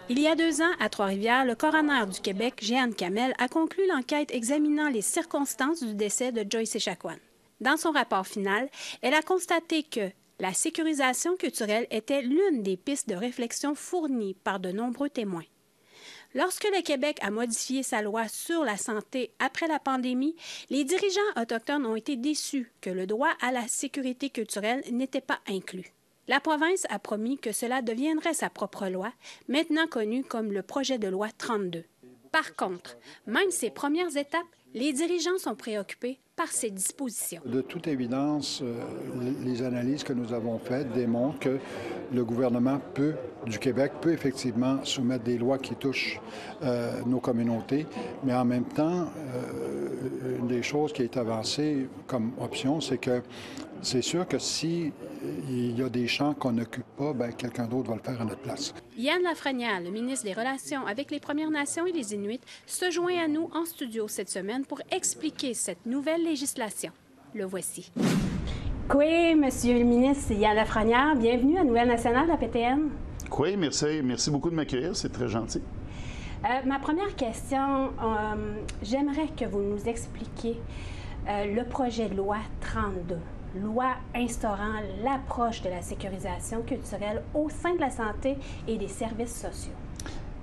Il y a 2 ans, à Trois-Rivières, le coroner du Québec, Jeanne Kamel, a conclu l'enquête examinant les circonstances du décès de Joyce Echaquan. Dans son rapport final, elle a constaté que la sécurisation culturelle était l'une des pistes de réflexion fournies par de nombreux témoins. Lorsque le Québec a modifié sa loi sur la santé après la pandémie, les dirigeants autochtones ont été déçus que le droit à la sécurité culturelle n'était pas inclus. La province a promis que cela deviendrait sa propre loi, maintenant connue comme le projet de loi 32. Par contre, même ces premières étapes, les dirigeants sont préoccupés par ces dispositions. De toute évidence, les analyses que nous avons faites démontrent que le gouvernement du Québec peut effectivement soumettre des lois qui touchent nos communautés, mais en même temps, une des choses qui est avancée comme option, c'est que c'est sûr que si il y a des champs qu'on n'occupe pas, bien, quelqu'un d'autre va le faire à notre place. Yann Lafrenière, le ministre des Relations avec les Premières Nations et les Inuits, se joint à nous en studio cette semaine pour expliquer cette nouvelle législation. Le voici. Oui, Monsieur le ministre Yann Lafrenière, bienvenue à Nouvelle Nationale de la PTN. Oui, merci. Merci beaucoup de m'accueillir, c'est très gentil. Ma première question, j'aimerais que vous nous expliquiez le projet de loi 32. Loi instaurant l'approche de la sécurisation culturelle au sein de la santé et des services sociaux.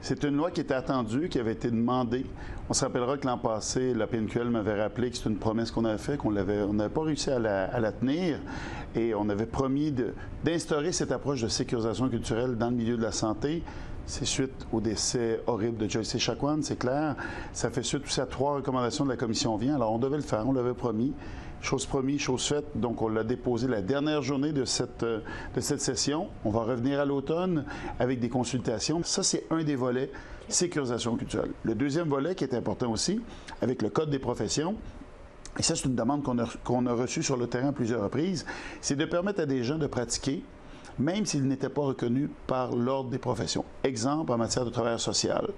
C'est une loi qui était attendue, qui avait été demandée. On se rappellera que l'an passé, la PNQL m'avait rappelé que c'est une promesse qu'on avait faite, qu'on n'avait pas réussi à la tenir. Et on avait promis d'instaurer cette approche de sécurisation culturelle dans le milieu de la santé. C'est suite au décès horrible de Joyce Echaquan, c'est clair. Ça fait suite aussi à 3 recommandations de la Commission Vient. Alors, on devait le faire, on l'avait promis. Chose promise, chose faite. Donc, on l'a déposé la dernière journée de cette session. On va revenir à l'automne avec des consultations. Ça, c'est un des volets sécurisation culturelle. Le deuxième volet, qui est important aussi, avec le Code des professions, et ça, c'est une demande qu'on a reçue sur le terrain à plusieurs reprises, c'est de permettre à des gens de pratiquer même s'ils n'étaient pas reconnus par l'Ordre des professions. Exemple, en matière de travail social,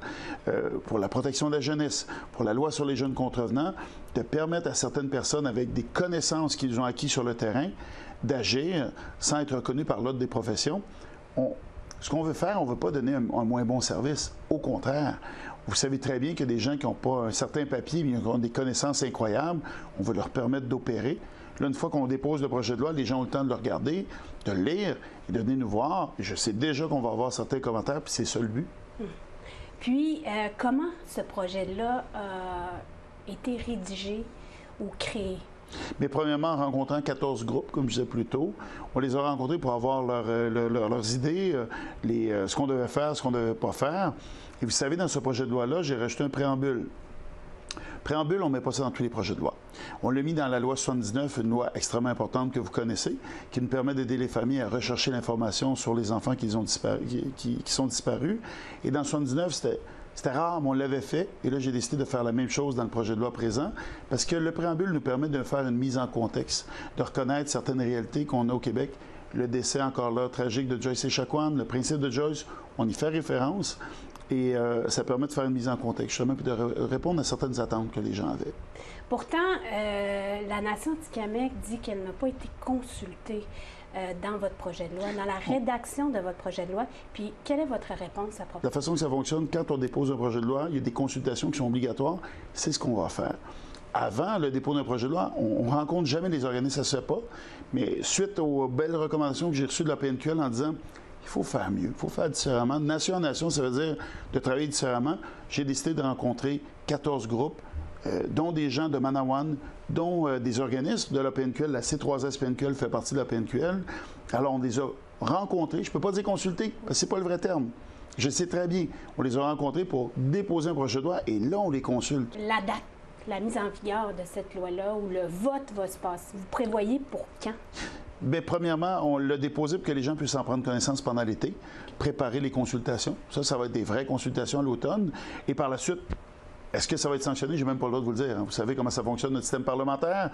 pour la protection de la jeunesse, pour la loi sur les jeunes contrevenants, de permettre à certaines personnes avec des connaissances qu'ils ont acquis sur le terrain d'agir sans être reconnus par l'Ordre des professions. Ce qu'on veut faire, on ne veut pas donner un moins bon service. Au contraire, vous savez très bien que des gens qui n'ont pas un certain papier, mais qui ont des connaissances incroyables, on veut leur permettre d'opérer. Là, une fois qu'on dépose le projet de loi, les gens ont le temps de le regarder, de le lire et de venir nous voir. Je sais déjà qu'on va avoir certains commentaires, puis c'est ça le but. Puis, comment ce projet-là a été rédigé ou créé? Mais premièrement, en rencontrant 14 groupes, comme je disais plus tôt, on les a rencontrés pour avoir leurs idées, ce qu'on devait faire, ce qu'on ne devait pas faire. Et vous savez, dans ce projet de loi-là, j'ai rajouté un préambule. Préambule, on ne met pas ça dans tous les projets de loi. On l'a mis dans la loi 79, une loi extrêmement importante que vous connaissez, qui nous permet d'aider les familles à rechercher l'information sur les enfants qui sont disparus. Et dans 79, c'était rare, mais on l'avait fait. Et là, j'ai décidé de faire la même chose dans le projet de loi présent, parce que le préambule nous permet de faire une mise en contexte, de reconnaître certaines réalités qu'on a au Québec. Le décès, encore là, tragique de Joyce Echaquan, le principe de Joyce, on y fait référence. Et ça permet de faire une mise en contexte, justement, puis de répondre à certaines attentes que les gens avaient. Pourtant, la Nation Atikamekw dit qu'elle n'a pas été consultée dans votre projet de loi, dans la rédaction de votre projet de loi. Puis, quelle est votre réponse à propos? La façon que ça fonctionne, quand on dépose un projet de loi, il y a des consultations qui sont obligatoires. C'est ce qu'on va faire. Avant le dépôt d'un projet de loi, on ne rencontre jamais les organismes, ça ne se fait pas. Mais suite aux belles recommandations que j'ai reçues de la PNQL en disant il faut faire mieux, il faut faire différemment. De nation en nation, ça veut dire de travailler différemment. J'ai décidé de rencontrer 14 groupes, dont des gens de Manawan, dont des organismes de la PNQL. La C3S PNQL fait partie de la PNQL. Alors, on les a rencontrés. Je ne peux pas dire consulter, parce que ce n'est pas le vrai terme. Je sais très bien. On les a rencontrés pour déposer un projet de loi et là, on les consulte. La date, la mise en vigueur de cette loi-là, où le vote va se passer, vous prévoyez pour quand? Bien, premièrement, on l'a déposé pour que les gens puissent en prendre connaissance pendant l'été, préparer les consultations. Ça va être des vraies consultations à l'automne. Et par la suite, est-ce que ça va être sanctionné? Je n'ai même pas le droit de vous le dire. Vous savez comment ça fonctionne, notre système parlementaire.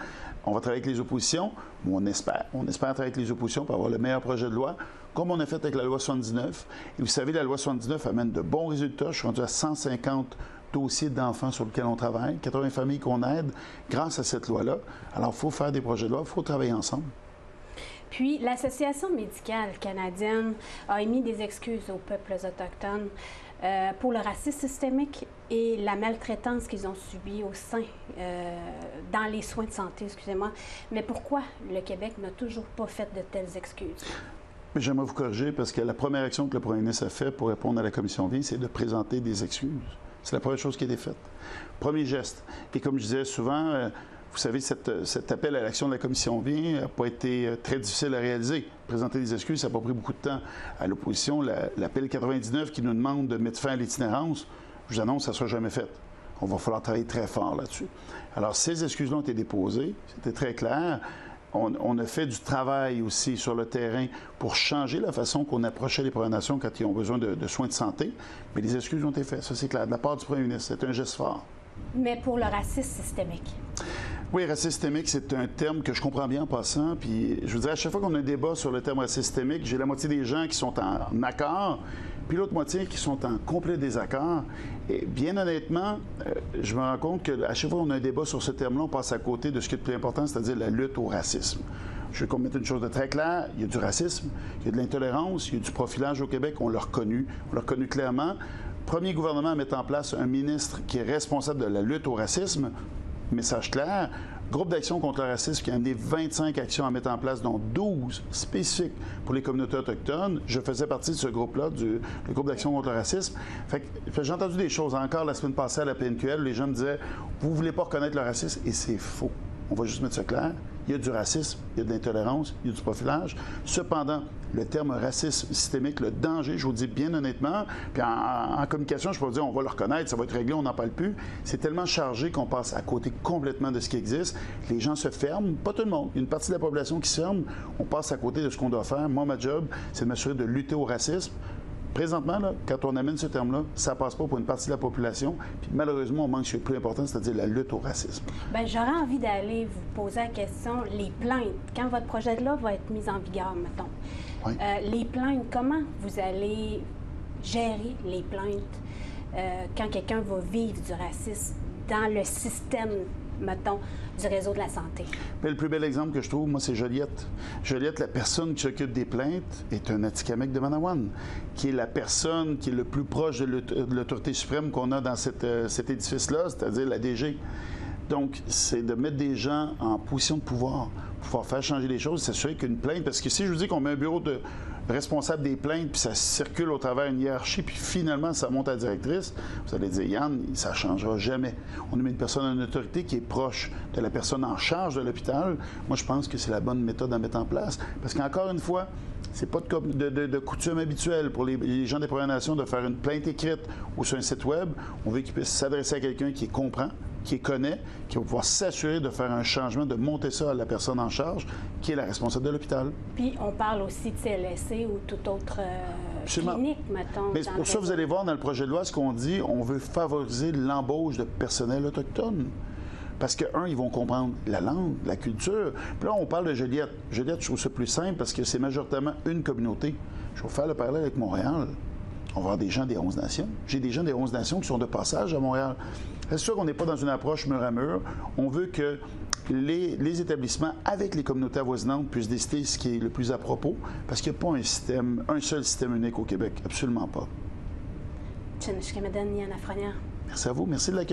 On va travailler avec les oppositions, mais on espère. On espère travailler avec les oppositions pour avoir le meilleur projet de loi, comme on a fait avec la loi 79. Et vous savez, la loi 79 amène de bons résultats. Je suis rendu à 150 dossiers d'enfants sur lesquels on travaille, 80 familles qu'on aide grâce à cette loi-là. Alors, il faut faire des projets de loi, il faut travailler ensemble. Puis, l'Association médicale canadienne a émis des excuses aux peuples autochtones pour le racisme systémique et la maltraitance qu'ils ont subie au sein, dans les soins de santé, excusez-moi. Mais pourquoi le Québec n'a toujours pas fait de telles excuses? J'aimerais vous corriger parce que la première action que le premier ministre a faite pour répondre à la commission Vie, c'est de présenter des excuses. C'est la première chose qui a été faite. Premier geste. Et comme je disais souvent, vous savez, cet appel à l'action de la commission Vie n'a pas été très difficile à réaliser. Présenter des excuses, ça n'a pas pris beaucoup de temps. À l'opposition, l'appel 99 qui nous demande de mettre fin à l'itinérance, je vous annonce, ça ne sera jamais fait. On va falloir travailler très fort là-dessus. Alors, ces excuses-là ont été déposées. C'était très clair. On a fait du travail aussi sur le terrain pour changer la façon qu'on approchait les Premières Nations quand ils ont besoin de soins de santé. Mais les excuses ont été faites, ça c'est clair, de la part du premier ministre. C'est un geste fort. Mais pour le racisme systémique? Oui, racisme systémique, c'est un terme que je comprends bien en passant. Puis je vous dirais, à chaque fois qu'on a un débat sur le terme racisme systémique, j'ai la moitié des gens qui sont en accord, puis l'autre moitié qui sont en complet désaccord. Et bien honnêtement, je me rends compte qu'à chaque fois qu'on a un débat sur ce terme-là, on passe à côté de ce qui est le plus important, c'est-à-dire la lutte au racisme. Je veux qu'on mette une chose de très claire, il y a du racisme, il y a de l'intolérance, il y a du profilage au Québec, on l'a reconnu clairement. Premier gouvernement à mettre en place un ministre qui est responsable de la lutte au racisme, message clair. Groupe d'action contre le racisme qui a amené 25 actions à mettre en place, dont 12 spécifiques pour les communautés autochtones. Je faisais partie de ce groupe-là, le groupe d'action contre le racisme. Fait que j'ai entendu des choses encore la semaine passée à la PNQL où les gens me disaient « Vous ne voulez pas reconnaître le racisme » et c'est faux. On va juste mettre ça clair. Il y a du racisme, il y a de l'intolérance, il y a du profilage. Cependant, le terme racisme systémique, le danger, je vous le dis bien honnêtement, puis en communication, je peux vous dire, on va le reconnaître, ça va être réglé, on n'en parle plus. C'est tellement chargé qu'on passe à côté complètement de ce qui existe. Les gens se ferment, pas tout le monde. Il y a une partie de la population qui se ferme. On passe à côté de ce qu'on doit faire. Moi, ma job, c'est de m'assurer de lutter au racisme. Présentement, là, quand on amène ce terme-là, ça ne passe pas pour une partie de la population. Puis malheureusement, on manque ce qui est le plus important, c'est-à-dire la lutte au racisme. Bien, j'aurais envie d'aller vous poser la question, les plaintes, quand votre projet de loi va être mis en vigueur, mettons. Oui. Les plaintes, comment vous allez gérer les plaintes quand quelqu'un va vivre du racisme dans le système, mettons, du réseau de la santé? Bien, le plus bel exemple que je trouve, moi, c'est Joliette. Joliette, la personne qui s'occupe des plaintes, est un Atikamekw de Manawan, qui est la personne qui est le plus proche de l'autorité suprême qu'on a dans cet édifice-là, c'est-à-dire la DG. Donc, c'est de mettre des gens en position de pouvoir faire changer les choses, s'assurer qu'une plainte, parce que si je vous dis qu'on met un bureau de responsable des plaintes, puis ça circule au travers une hiérarchie, puis finalement, ça monte à la directrice, vous allez dire, Yann, ça ne changera jamais. On met une personne en autorité qui est proche de la personne en charge de l'hôpital. Moi, je pense que c'est la bonne méthode à mettre en place. Parce qu'encore une fois, c'est pas de coutume habituelle pour les gens des Premières Nations de faire une plainte écrite ou sur un site web. On veut qu'ils puissent s'adresser à quelqu'un qui comprend, qui connaît, qui va pouvoir s'assurer de faire un changement, de monter ça à la personne en charge, qui est la responsable de l'hôpital. Puis, on parle aussi de CLSC ou toute autre clinique, mettons. Mais pour ça, vous allez voir dans le projet de loi, ce qu'on dit, on veut favoriser l'embauche de personnel autochtone. Parce que, ils vont comprendre la langue, la culture. Puis là, on parle de Joliette. Joliette, je trouve ça plus simple parce que c'est majoritairement une communauté. Je vais faire le parallèle avec Montréal. On va avoir des gens des 11 nations. J'ai des gens des 11 nations qui sont de passage à Montréal. C'est sûr qu'on n'est pas dans une approche mur à mur. On veut que les établissements, avec les communautés avoisinantes, puissent décider ce qui est le plus à propos, parce qu'il n'y a pas un seul système unique au Québec. Absolument pas. Merci à vous. Merci de l'accueil.